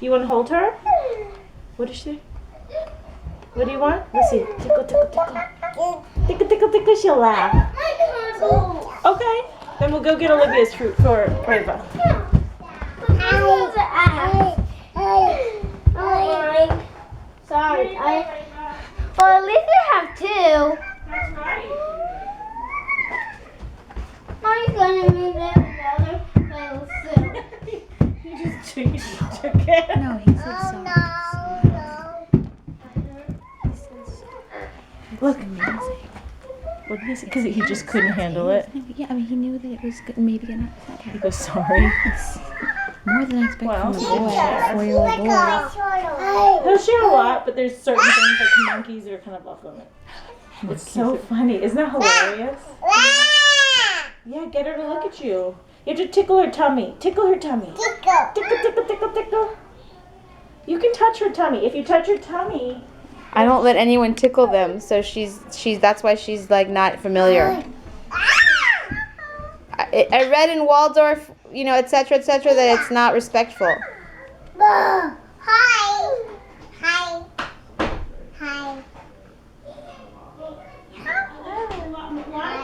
You want to hold her? What is she? What do you want? Let's see. Tickle, tickle, tickle. Tickle, tickle, tickle. She'll laugh. Okay. Then we'll go get Olivia's fruit for Ava. Sorry. Well, at least I have two. That's right. Mommy's gonna move it together. You just took it. No, he said sorry. Look. Amazing. What did he say? Because he just couldn't handle it. Yeah, I mean, he knew that it was good, maybe gonna upset He her. goes, sorry. More than I expect Well, from a boy, a 4-year-old boy. He'll share a lot, but there's certain things like monkeys are kind of off limit. It's so funny. Isn't that hilarious? Yeah, get her to look at you. You have to tickle her tummy. Tickle her tummy. Tickle, tickle, tickle, tickle. You can touch her tummy. If you touch her tummy. I don't let anyone tickle them, so she's that's why she's like not familiar. I read in Waldorf, you know, etc., etc., that it's not respectful. Hi. A lot of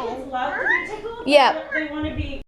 kids love to be tickled. Yeah. They want to be